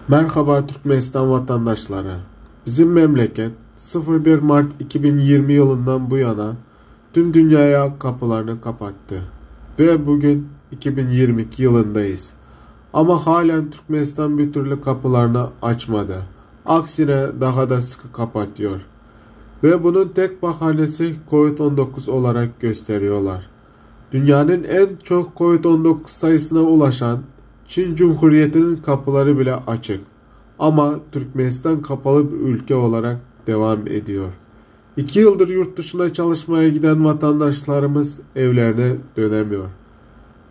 Merhaba Türkmenistan vatandaşları. Bizim memleket 01 Mart 2020 yılından bu yana tüm dünyaya kapılarını kapattı. Ve bugün 2022 yılındayız. Ama halen Türkmenistan bir türlü kapılarını açmadı. Aksine daha da sıkı kapatıyor. Ve bunun tek bahanesi Covid-19 olarak gösteriyorlar. Dünyanın en çok Covid-19 sayısına ulaşan Çin Cumhuriyeti'nin kapıları bile açık. Ama Türkmenistan kapalı bir ülke olarak devam ediyor. 2 yıldır yurt dışına çalışmaya giden vatandaşlarımız evlerine dönemiyor.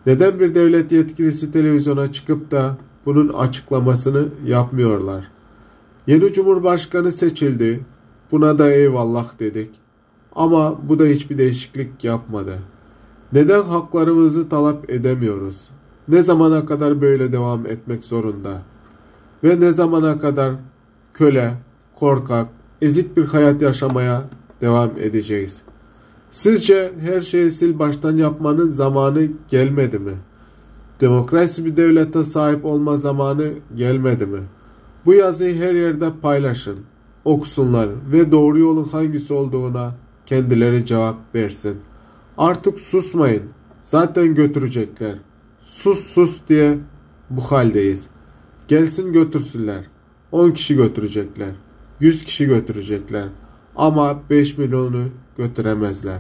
Neden bir devlet yetkilisi televizyona çıkıp da bunun açıklamasını yapmıyorlar? Yeni Cumhurbaşkanı seçildi. Buna da eyvallah dedik. Ama bu da hiçbir değişiklik yapmadı. Neden haklarımızı talep edemiyoruz? Ne zamana kadar böyle devam etmek zorunda? Ve ne zamana kadar köle, korkak, ezik bir hayat yaşamaya devam edeceğiz? Sizce her şeyi sil baştan yapmanın zamanı gelmedi mi? Demokrasi bir devlete sahip olma zamanı gelmedi mi? Bu yazıyı her yerde paylaşın, okusunlar ve doğru yolun hangisi olduğuna kendileri cevap versin. Artık susmayın. Zaten götürecekler. Sus sus diye bu haldeyiz. Gelsin götürsünler. 10 kişi götürecekler. 100 kişi götürecekler. Ama 5 milyonu götüremezler.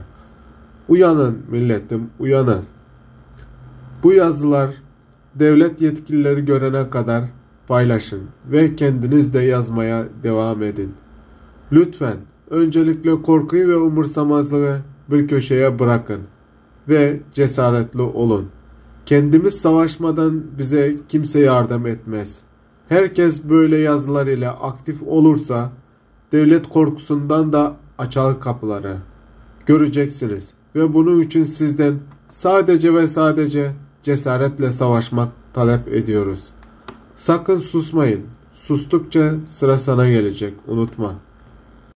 Uyanın milletim, uyanın. Bu yazılar devlet yetkilileri görene kadar paylaşın ve kendiniz de yazmaya devam edin. Lütfen öncelikle korkuyu ve umursamazlığı bir köşeye bırakın ve cesaretli olun. Kendimiz savaşmadan bize kimse yardım etmez. Herkes böyle yazılar ile aktif olursa devlet korkusundan da açar kapıları. Göreceksiniz ve bunun için sizden sadece ve sadece cesaretle savaşmak talep ediyoruz. Sakın susmayın. Sustukça sıra sana gelecek. Unutma.